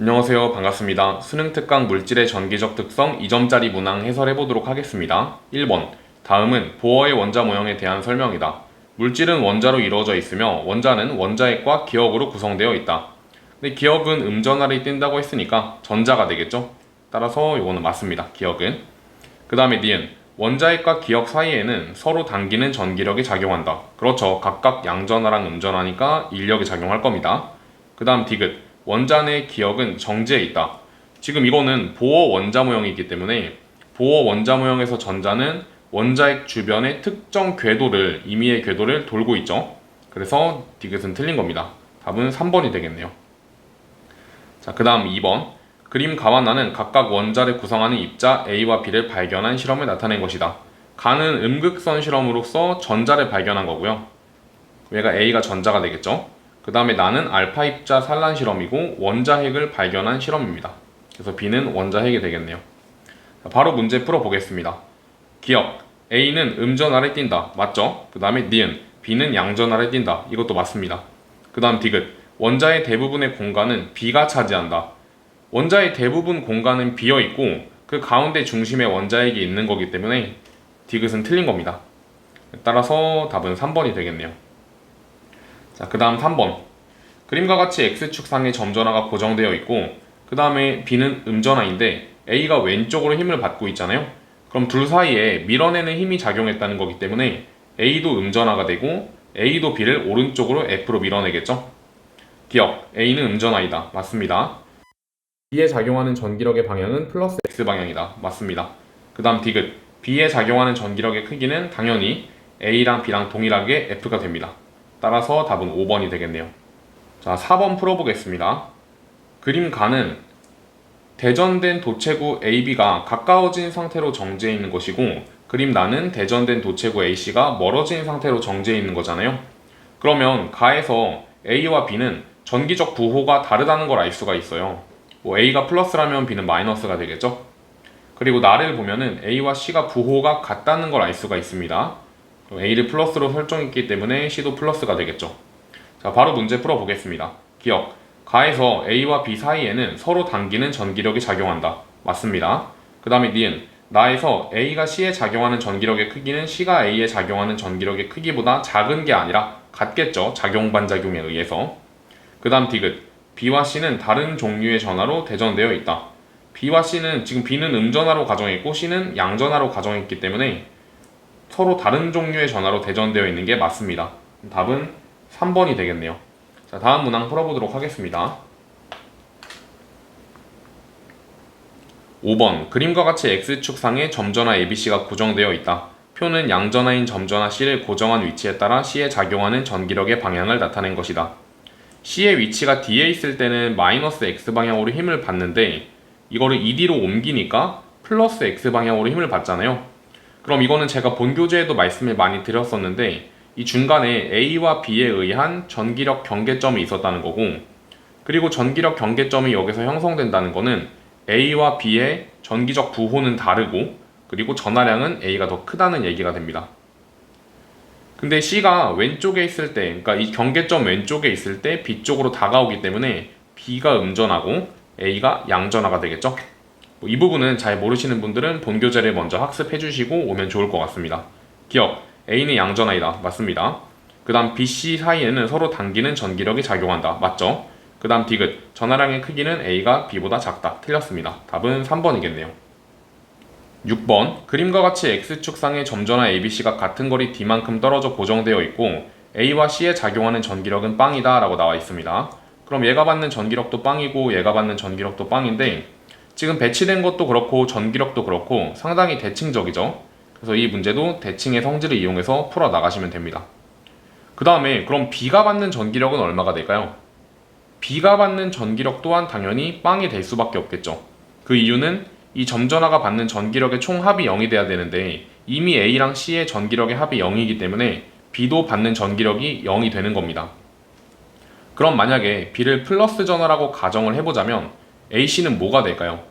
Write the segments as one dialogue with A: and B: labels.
A: 안녕하세요. 반갑습니다. 수능 특강 물질의 전기적 특성 2점짜리 문항 해설해 보도록 하겠습니다. 1번. 다음은 보어의 원자 모형에 대한 설명이다. 물질은 원자로 이루어져 있으며 원자는 원자핵과 기억으로 구성되어 있다. 근데 기억은 음전하를 띈다고 했으니까 전자가 되겠죠? 따라서 이거는 맞습니다. 기억은. 그 다음에 니은. 원자핵과 기억 사이에는 서로 당기는 전기력이 작용한다. 그렇죠. 각각 양전하랑 음전하니까 인력이 작용할 겁니다. 그 다음 디귿. 원자 내 기억은 정지해 있다. 지금 이거는 보어 원자 모형이기 때문에 보어 원자 모형에서 전자는 원자핵 주변의 특정 궤도를, 임의의 궤도를 돌고 있죠. 그래서 디귿은 틀린 겁니다. 답은 3번이 되겠네요. 자, 그 다음 2번. 그림 가와 나는 각각 원자를 구성하는 입자 A와 B를 발견한 실험을 나타낸 것이다. 가는 음극선 실험으로서 전자를 발견한 거고요. 얘가 A가 전자가 되겠죠. 그 다음에 나는 알파 입자 산란 실험이고 원자핵을 발견한 실험입니다. 그래서 B는 원자핵이 되겠네요. 자, 바로 문제 풀어보겠습니다. 기억. A는 음전하를 띈다. 맞죠? 그 다음에 니은. B는 양전하를 띈다. 이것도 맞습니다. 그 다음 디귿. 원자의 대부분의 공간은 B가 차지한다. 원자의 대부분 공간은 비어있고 그 가운데 중심에 원자핵이 있는 거기 때문에 디귿은 틀린 겁니다. 따라서 답은 3번이 되겠네요. 자, 그 다음 3번. 그림과 같이 X축상에 점전하가 고정되어 있고 그 다음에 B는 음전하인데 A가 왼쪽으로 힘을 받고 있잖아요. 그럼 둘 사이에 밀어내는 힘이 작용했다는 거기 때문에 A도 음전하가 되고 A도 B를 오른쪽으로 F로 밀어내겠죠. 기억. A는 음전하이다. 맞습니다. B에 작용하는 전기력의 방향은 플러스 X방향이다. 맞습니다. 그 다음 디귿. B에 작용하는 전기력의 크기는 당연히 A랑 B랑 동일하게 F가 됩니다. 따라서 답은 5번이 되겠네요. 자, 4번 풀어보겠습니다. 그림 가는 대전된 도체구 AB가 가까워진 상태로 정지해 있는 것이고 그림 나는 대전된 도체구 AC가 멀어진 상태로 정지해 있는 거잖아요. 그러면 가에서 A와 B는 전기적 부호가 다르다는 걸 알 수가 있어요. A가 플러스라면 B는 마이너스가 되겠죠. 그리고 나를 보면은 A와 C가 부호가 같다는 걸 알 수가 있습니다. A를 플러스로 설정했기 때문에 C도 플러스가 되겠죠. 자, 바로 문제 풀어보겠습니다. 기억. 가에서 A와 B 사이에는 서로 당기는 전기력이 작용한다. 맞습니다. 그 다음에 니은. 나에서 A가 C에 작용하는 전기력의 크기는 C가 A에 작용하는 전기력의 크기보다 작은 게 아니라 같겠죠. 작용반작용에 의해서. 그 다음 디귿. B와 C는 다른 종류의 전하로 대전되어 있다. B와 C는 지금 B는 음전하로 가정했고 C는 양전하로 가정했기 때문에 서로 다른 종류의 전하로 대전되어 있는 게 맞습니다. 답은 3번이 되겠네요. 자, 다음 문항 풀어보도록 하겠습니다. 5번. 그림과 같이 X축상에 점전하 ABC가 고정되어 있다. 표는 양전하인 점전하 C를 고정한 위치에 따라 C에 작용하는 전기력의 방향을 나타낸 것이다. C의 위치가 D에 있을 때는 마이너스 X방향으로 힘을 받는데 이거를 ED로 옮기니까 플러스 X방향으로 힘을 받잖아요. 그럼 이거는 제가 본 교재에도 말씀을 많이 드렸었는데 이 중간에 A와 B에 의한 전기력 경계점이 있었다는 거고 그리고 전기력 경계점이 여기서 형성된다는 거는 A와 B의 전기적 부호는 다르고 그리고 전하량은 A가 더 크다는 얘기가 됩니다. 근데 C가 왼쪽에 있을 때, 그러니까 이 경계점 왼쪽에 있을 때 B 쪽으로 다가오기 때문에 B가 음전하고 A가 양전하가 되겠죠? 이 부분은 잘 모르시는 분들은 본 교재를 먼저 학습해 주시고 오면 좋을 것 같습니다. 기억. A는 양전하이다. 맞습니다. 그 다음 BC 사이에는 서로 당기는 전기력이 작용한다. 맞죠? 그 다음 디귿. 전하량의 크기는 A가 B보다 작다. 틀렸습니다. 답은 3번이겠네요. 6번. 그림과 같이 X축상의 점전하 ABC가 같은 거리 D만큼 떨어져 고정되어 있고 A와 C에 작용하는 전기력은 빵이다 라고 나와 있습니다. 그럼 얘가 받는 전기력도 빵이고 얘가 받는 전기력도 빵인데 지금 배치된 것도 그렇고 전기력도 그렇고 상당히 대칭적이죠. 그래서 이 문제도 대칭의 성질을 이용해서 풀어 나가시면 됩니다. 그 다음에 그럼 B가 받는 전기력은 얼마가 될까요? B가 받는 전기력 또한 당연히 빵이 될 수밖에 없겠죠. 그 이유는 이 점전하가 받는 전기력의 총 합이 0이 돼야 되는데 이미 A랑 C의 전기력의 합이 0이기 때문에 B도 받는 전기력이 0이 되는 겁니다. 그럼 만약에 B를 플러스 전하라고 가정을 해보자면 AC는 뭐가 될까요?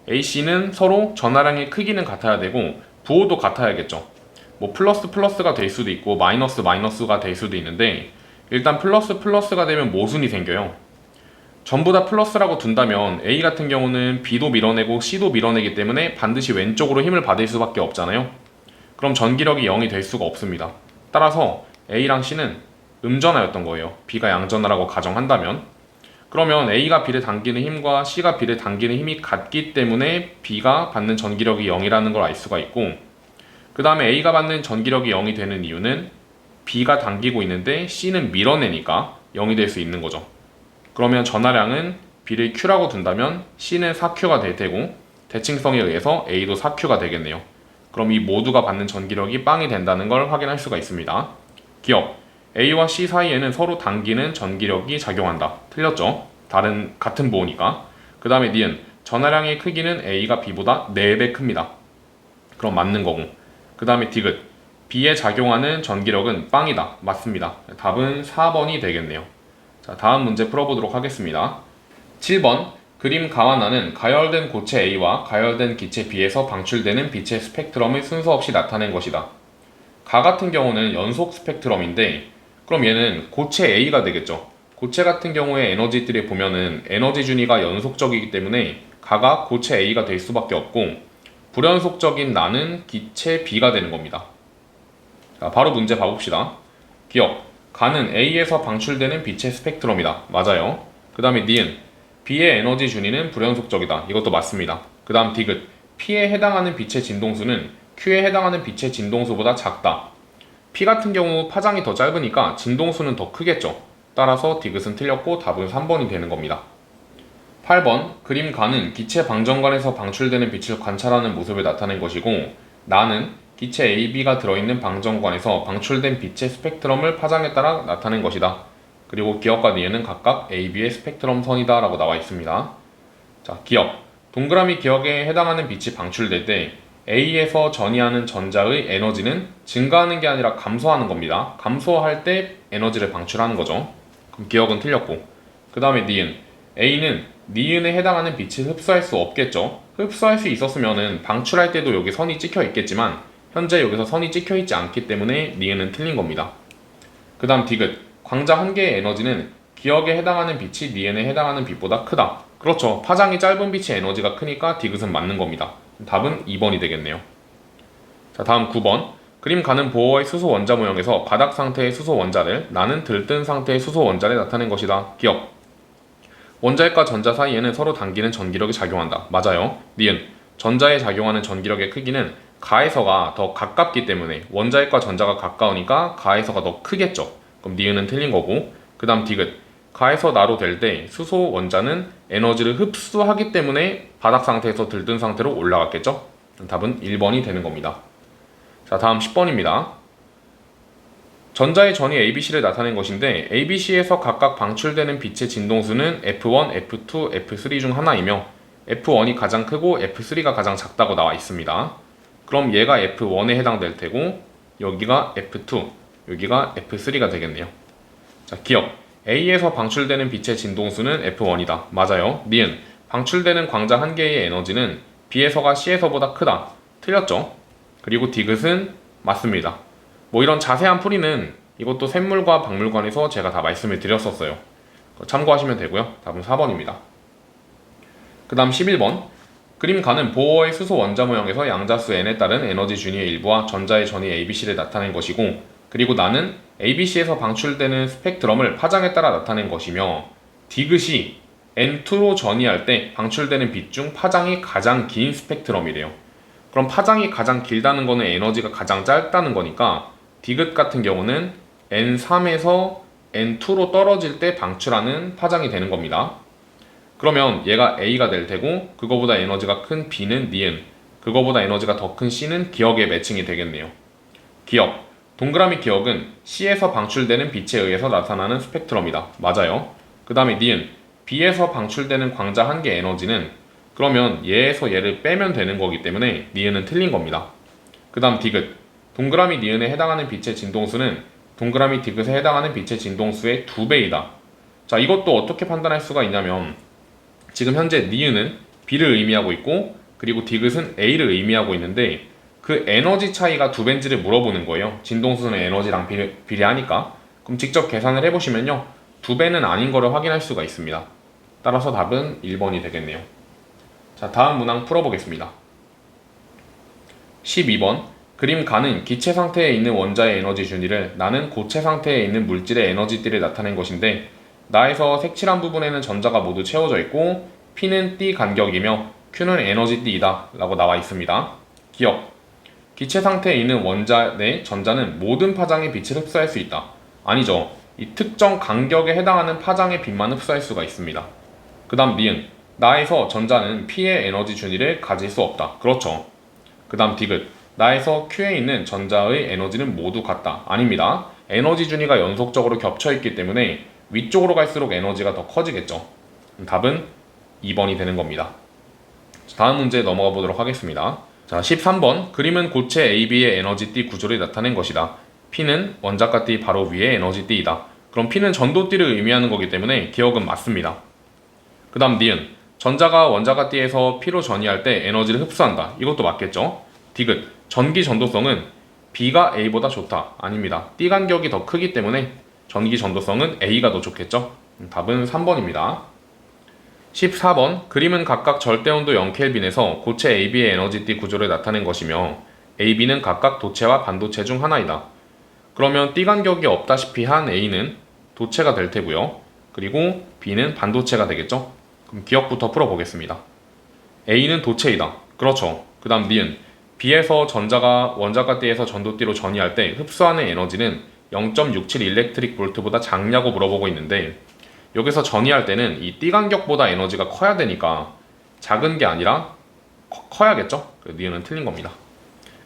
A: AC는 서로 전하량의 크기는 같아야 되고 부호도 같아야겠죠. 뭐 플러스 플러스가 될 수도 있고 마이너스 마이너스가 될 수도 있는데 일단 플러스 플러스가 되면 모순이 생겨요. 전부 다 플러스라고 둔다면 A 같은 경우는 B도 밀어내고 C도 밀어내기 때문에 반드시 왼쪽으로 힘을 받을 수밖에 없잖아요. 그럼 전기력이 0이 될 수가 없습니다. 따라서 A랑 C는 음전하였던 거예요. B가 양전하라고 가정한다면. 그러면 A가 B를 당기는 힘과 C가 B를 당기는 힘이 같기 때문에 B가 받는 전기력이 0이라는 걸 알 수가 있고, 그 다음에 A가 받는 전기력이 0이 되는 이유는 B가 당기고 있는데 C는 밀어내니까 0이 될 수 있는 거죠. 그러면 전하량은 B를 Q라고 둔다면 C는 4Q가 될 테고, 대칭성에 의해서 A도 4Q가 되겠네요. 그럼 이 모두가 받는 전기력이 빵이 된다는 걸 확인할 수가 있습니다. 기억, A와 C 사이에는 서로 당기는 전기력이 작용한다. 틀렸죠? 같은 보호니까. 그 다음에 니은, 전하량의 크기는 A가 B보다 4배 큽니다. 그럼 맞는 거고. 그 다음에 디귿, B에 작용하는 전기력은 빵이다. 맞습니다. 답은 4번이 되겠네요. 자, 다음 문제 풀어보도록 하겠습니다. 7번, 그림 가와나는 가열된 고체 A와 가열된 기체 B에서 방출되는 빛의 스펙트럼을 순서 없이 나타낸 것이다. 가 같은 경우는 연속 스펙트럼인데, 그럼 얘는 고체 A가 되겠죠. 고체 같은 경우에 에너지들이 보면은 에너지 준위가 연속적이기 때문에 가가 고체 A가 될 수밖에 없고, 불연속적인 나는 기체 B가 되는 겁니다. 자, 바로 문제 봐봅시다. 기억, 가는 A에서 방출되는 빛의 스펙트럼이다. 맞아요. 그 다음에 니은, B의 에너지 준위는 불연속적이다. 이것도 맞습니다. 그 다음 디귿, P에 해당하는 빛의 진동수는 Q에 해당하는 빛의 진동수보다 작다. P 같은 경우 파장이 더 짧으니까 진동수는 더 크겠죠. 따라서 디귿은 틀렸고 답은 3번이 되는 겁니다. 8번, 그림 가는 기체 방정관에서 방출되는 빛을 관찰하는 모습을 나타낸 것이고, 나는 기체 AB가 들어있는 방정관에서 방출된 빛의 스펙트럼을 파장에 따라 나타낸 것이다. 그리고 기억과 니은은 각각 AB의 스펙트럼 선이다 라고 나와 있습니다. 자, 기억, 동그라미 기억에 해당하는 빛이 방출될 때 A에서 전이하는 전자의 에너지는 증가하는 게 아니라 감소하는 겁니다. 감소할 때 에너지를 방출하는 거죠. 그럼 기억은 틀렸고, 그 다음에 니은, A는 니은에 해당하는 빛을 흡수할 수 없겠죠. 흡수할 수 있었으면 방출할 때도 여기 선이 찍혀 있겠지만 현재 여기서 선이 찍혀 있지 않기 때문에 니은은 틀린 겁니다. 그 다음 디귿, 광자 한 개의 에너지는 기억에 해당하는 빛이 니은에 해당하는 빛보다 크다. 그렇죠. 파장이 짧은 빛의 에너지가 크니까 디귿은 맞는 겁니다. 답은 2번이 되겠네요. 자, 다음 9번, 그림 가는 보어의 수소 원자 모형에서 바닥 상태의 수소 원자를, 나는 들뜬 상태의 수소 원자를 나타낸 것이다. 기억, 원자핵과 전자 사이에는 서로 당기는 전기력이 작용한다. 맞아요. 니은, 전자에 작용하는 전기력의 크기는 가에서가 더 가깝기 때문에 원자핵과 전자가 가까우니까 가에서가 더 크겠죠. 그럼 니은은 틀린 거고, 그 다음 디귿, 가에서 나로 될 때 수소 원자는 에너지를 흡수하기 때문에 바닥 상태에서 들뜬 상태로 올라갔겠죠. 답은 1번이 되는 겁니다. 자, 다음 10번입니다. 전자의 전이 ABC를 나타낸 것인데 ABC에서 각각 방출되는 빛의 진동수는 F1, F2, F3 중 하나이며 F1이 가장 크고 F3가 가장 작다고 나와 있습니다. 그럼 얘가 F1에 해당될 테고 여기가 F2, 여기가 F3가 되겠네요. 자, 기억, A에서 방출되는 빛의 진동수는 F1이다. 맞아요. 니은, 방출되는 광자 한 개의 에너지는 B에서가 C에서보다 크다. 틀렸죠? 그리고 디귿은 맞습니다. 뭐 이런 자세한 풀이는 이것도 샘물과 박물관에서 제가 다 말씀을 드렸었어요. 참고하시면 되고요. 답은 4번입니다. 그 다음 11번, 그림 가는 보어의 수소 원자 모형에서 양자수 n에 따른 에너지 준위의 일부와 전자의 전위 ABC를 나타낸 것이고, 그리고 나는 ABC에서 방출되는 스펙트럼을 파장에 따라 나타낸 것이며, 디귿이 N2로 전이할 때 방출되는 빛 중 파장이 가장 긴 스펙트럼이래요. 그럼 파장이 가장 길다는 거는 에너지가 가장 짧다는 거니까 디귿 같은 경우는 N3에서 N2로 떨어질 때 방출하는 파장이 되는 겁니다. 그러면 얘가 A가 될 테고 그거보다 에너지가 큰 B는 니은, 그거보다 에너지가 더 큰 C는 기억에 매칭이 되겠네요. 기억, 동그라미 기억은 C에서 방출되는 빛에 의해서 나타나는 스펙트럼이다. 맞아요. 그 다음에 니은, B에서 방출되는 광자 한 개 에너지는 그러면 얘에서 얘를 빼면 되는 거기 때문에 니은은 틀린 겁니다. 그 다음 디귿, 동그라미 니은에 해당하는 빛의 진동수는 동그라미 디귿에 해당하는 빛의 진동수의 2배이다. 자, 이것도 어떻게 판단할 수가 있냐면 지금 현재 니은은 B를 의미하고 있고 그리고 디귿은 A를 의미하고 있는데 그 에너지 차이가 2배인지를 물어보는 거예요. 진동수는 에너지랑 비례하니까. 그럼 직접 계산을 해보시면요, 2배는 아닌 거를 확인할 수가 있습니다. 따라서 답은 1번이 되겠네요. 자, 다음 문항 풀어보겠습니다. 12번 그림 가는 기체 상태에 있는 원자의 에너지 준위를 나는 고체 상태에 있는 물질의 에너지띠를 나타낸 것인데 나에서 색칠한 부분에는 전자가 모두 채워져 있고 P는 띠 간격이며 Q는 에너지 띠이다 라고 나와 있습니다. 기억 기체 상태에 있는 원자 내 전자는 모든 파장의 빛을 흡수할 수 있다. 아니죠. 이 특정 간격에 해당하는 파장의 빛만 흡수할 수가 있습니다. 그 다음 니은 나에서 전자는 P의 에너지 준위를 가질 수 없다. 그렇죠. 그 다음 디귿 나에서 Q에 있는 전자의 에너지는 모두 같다. 아닙니다. 에너지 준위가 연속적으로 겹쳐있기 때문에 위쪽으로 갈수록 에너지가 더 커지겠죠. 답은 2번이 되는 겁니다. 다음 문제 넘어가 보도록 하겠습니다. 자, 13번 그림은 고체 AB의 에너지띠 구조를 나타낸 것이다. P는 원자가띠 바로 위에 에너지띠이다. 그럼 P는 전도띠를 의미하는 거기 때문에 기억은 맞습니다. 그 다음 니은 전자가 원자가띠에서 P로 전이할 때 에너지를 흡수한다. 이것도 맞겠죠? 디귿 전기 전도성은 B가 A보다 좋다. 아닙니다. 띠 간격이 더 크기 때문에 전기 전도성은 A가 더 좋겠죠? 답은 3번입니다. 14번 그림은 각각 절대온도 0켈빈에서 고체 AB의 에너지띠 구조를 나타낸 것이며 AB는 각각 도체와 반도체 중 하나이다. 그러면 띠 간격이 없다시피 한 A는 도체가 될 테고요. 그리고 B는 반도체가 되겠죠? 그럼 기억부터 풀어보겠습니다. A는 도체이다. 그렇죠. 그 다음 니은 B에서 전자가 원자가띠에서 전도띠로 전이할 때 흡수하는 에너지는 0.67 일렉트릭 볼트보다 작냐고 물어보고 있는데 여기서 전이할 때는 이 띠 간격보다 에너지가 커야 되니까 작은 게 아니라 커야겠죠? 니은은 틀린 겁니다.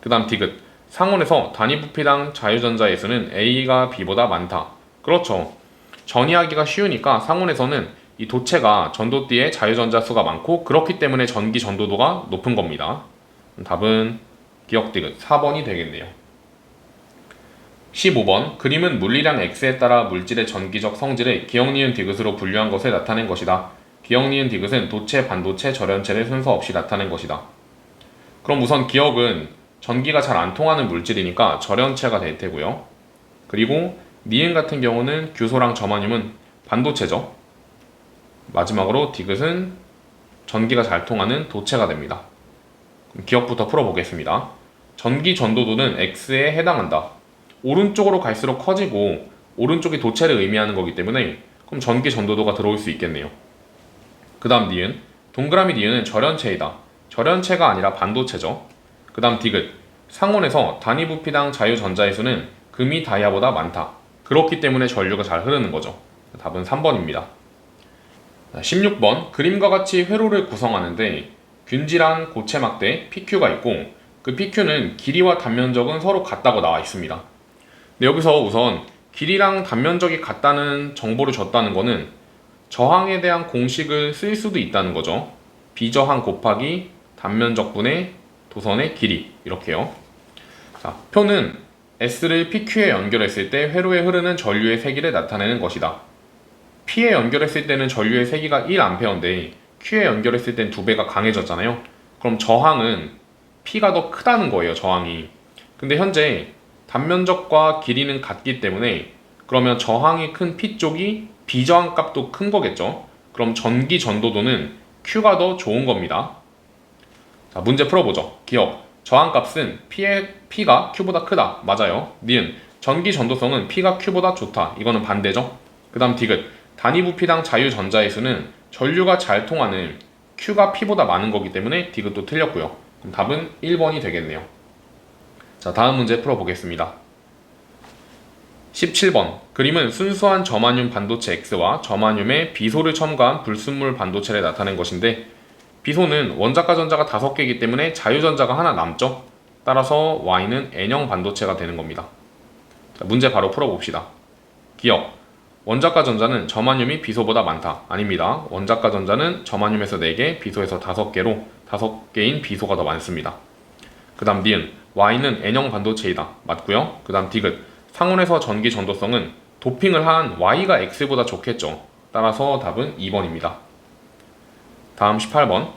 A: 그 다음 디귿 상온에서 단위 부피당 자유전자의 수는 A가 B보다 많다. 그렇죠. 전이하기가 쉬우니까 상온에서는 이 도체가 전도띠의 자유전자 수가 많고 그렇기 때문에 전기 전도도가 높은 겁니다. 답은 기억 디귿 4번이 되겠네요. 15번 그림은 물리량 X에 따라 물질의 전기적 성질을 기억 니은 디귿으로 분류한 것을 나타낸 것이다. 기억 니은 디귿은 도체, 반도체, 절연체를 순서 없이 나타낸 것이다. 그럼 우선 기억은 전기가 잘 안 통하는 물질이니까 절연체가 될 테고요. 그리고 니은 같은 경우는 규소랑 저마늄은 반도체죠. 마지막으로 디귿은 전기가 잘 통하는 도체가 됩니다. 기억부터 풀어보겠습니다. 전기 전도도는 X에 해당한다. 오른쪽으로 갈수록 커지고 오른쪽이 도체를 의미하는 거기 때문에 그럼 전기 전도도가 들어올 수 있겠네요. 그 다음 니은 동그라미 니은은 절연체이다. 절연체가 아니라 반도체죠. 그 다음 디귿 상온에서 단위 부피당 자유전자의 수는 금이 다이아보다 많다. 그렇기 때문에 전류가 잘 흐르는 거죠. 답은 3번입니다. 16번 그림과 같이 회로를 구성하는데 균질한 고체 막대 PQ가 있고 그 PQ는 길이와 단면적은 서로 같다고 나와 있습니다. 근데 여기서 우선 길이랑 단면적이 같다는 정보를 줬다는 거는 저항에 대한 공식을 쓸 수도 있다는 거죠. 비저항 곱하기 단면적분의 도선의 길이 이렇게요. 자, 표는 S를 PQ에 연결했을 때 회로에 흐르는 전류의 세기를 나타내는 것이다. P에 연결했을 때는 전류의 세기가 1A인데 Q에 연결했을 땐 2배가 강해졌잖아요. 그럼 저항은 P가 더 크다는 거예요. 저항이. 근데 현재 단면적과 길이는 같기 때문에 그러면 저항이 큰 P 쪽이 비저항 값도 큰 거겠죠. 그럼 전기 전도도는 Q가 더 좋은 겁니다. 자, 문제 풀어보죠. 기억 저항 값은 P가 Q보다 크다. 맞아요. 니은 전기 전도성은 P가 Q보다 좋다. 이거는 반대죠. 그 다음 디귿 단위 부피당 자유전자의 수는 전류가 잘 통하는 Q가 P보다 많은 거기 때문에 디귿도 틀렸고요. 그럼 답은 1번이 되겠네요. 자, 다음 문제 풀어보겠습니다. 17번 그림은 순수한 저마늄 반도체 X와 저마늄에 비소를 첨가한 불순물 반도체를 나타낸 것인데 비소는 원자가 전자가 5개이기 때문에 자유전자가 하나 남죠. 따라서 Y는 N형 반도체가 되는 겁니다. 자, 문제 바로 풀어봅시다. 기억 원자가 전자는 저마늄이 비소보다 많다. 아닙니다. 원자가 전자는 저마늄에서 4개, 비소에서 5개로 5개인 비소가 더 많습니다. 그 다음 니은 Y는 N형 반도체이다. 맞고요. 그 다음 디귿 상온에서 전기 전도성은 도핑을 한 Y가 X보다 좋겠죠. 따라서 답은 2번입니다. 다음 18번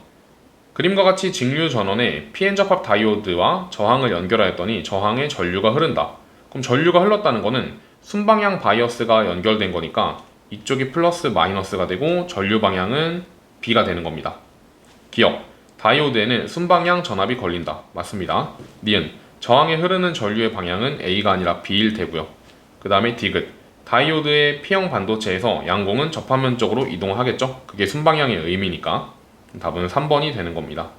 A: 그림과 같이 직류 전원에 PN 접합 다이오드와 저항을 연결하였더니 저항에 전류가 흐른다. 그럼 전류가 흘렀다는 거는 순방향 바이어스가 연결된 거니까 이쪽이 플러스 마이너스가 되고 전류 방향은 B가 되는 겁니다. 기억, 다이오드에는 순방향 전압이 걸린다. 맞습니다. 니은, 저항에 흐르는 전류의 방향은 A가 아니라 B일 테고요. 그 다음에 디귿, 다이오드의 P형 반도체에서 양공은 접합면 쪽으로 이동하겠죠. 그게 순방향의 의미니까 답은 3번이 되는 겁니다.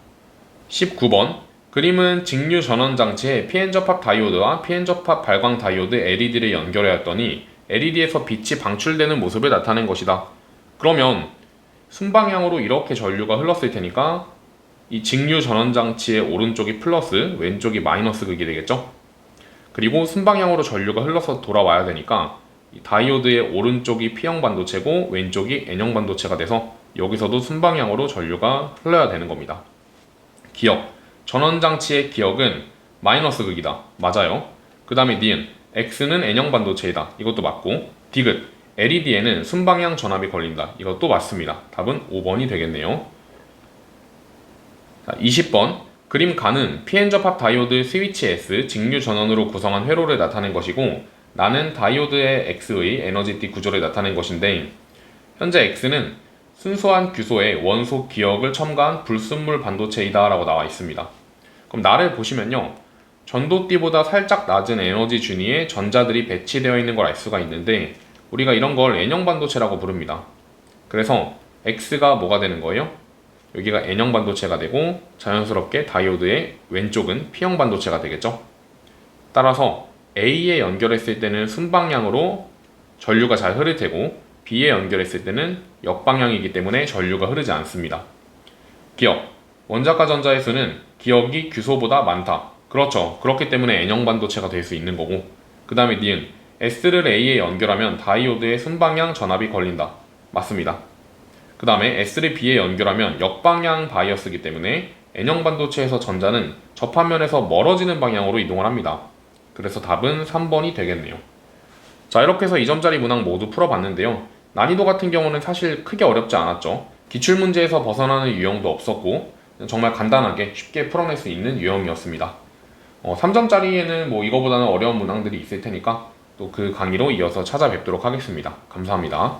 A: 19번, 그림은 직류 전원 장치에 PN 접합 다이오드와 PN 접합 발광 다이오드 LED를 연결하였더니 LED에서 빛이 방출되는 모습을 나타낸 것이다. 그러면 순방향으로 이렇게 전류가 흘렀을 테니까 이 직류 전원 장치의 오른쪽이 플러스, 왼쪽이 마이너스 극이 되겠죠. 그리고 순방향으로 전류가 흘러서 돌아와야 되니까 이 다이오드의 오른쪽이 P형 반도체고 왼쪽이 N형 반도체가 돼서 여기서도 순방향으로 전류가 흘러야 되는 겁니다. 기억, 전원장치의 기억은 마이너스 극이다. 맞아요. 그 다음에 니은, X는 N형 반도체이다. 이것도 맞고, 디귿, LED에는 순방향 전압이 걸린다. 이것도 맞습니다. 답은 5번이 되겠네요. 자, 20번, 그림 가는 PN 접합 다이오드 스위치 S 직류 전원으로 구성한 회로를 나타낸 것이고, 나는 다이오드의 X의 에너지띠 구조를 나타낸 것인데, 현재 X는 순수한 규소에 원소 기억을 첨가한 불순물 반도체이다 라고 나와 있습니다. 그럼 나를 보시면요, 전도띠보다 살짝 낮은 에너지 준위에 전자들이 배치되어 있는 걸 알 수가 있는데 우리가 이런 걸 N형 반도체라고 부릅니다. 그래서 X가 뭐가 되는 거예요? 여기가 N형 반도체가 되고 자연스럽게 다이오드의 왼쪽은 P형 반도체가 되겠죠. 따라서 A에 연결했을 때는 순방향으로 전류가 잘 흐를 테고 B에 연결했을 때는 역방향이기 때문에 전류가 흐르지 않습니다. 기억, 원자과 전자의 수는 기억이 규소보다 많다. 그렇죠. 그렇기 때문에 N형 반도체가 될 수 있는 거고, 그 다음에 니은, S를 A에 연결하면 다이오드의 순방향 전압이 걸린다. 맞습니다. 그 다음에 S를 B에 연결하면 역방향 바이어스이기 때문에 N형 반도체에서 전자는 접합면에서 멀어지는 방향으로 이동을 합니다. 그래서 답은 3번이 되겠네요. 자, 이렇게 해서 2점짜리 문항 모두 풀어봤는데요. 난이도 같은 경우는 사실 크게 어렵지 않았죠. 기출문제에서 벗어나는 유형도 없었고 정말 간단하게 쉽게 풀어낼 수 있는 유형이었습니다. 3점짜리에는 뭐 이거보다는 어려운 문항들이 있을 테니까 또 그 강의로 이어서 찾아뵙도록 하겠습니다. 감사합니다.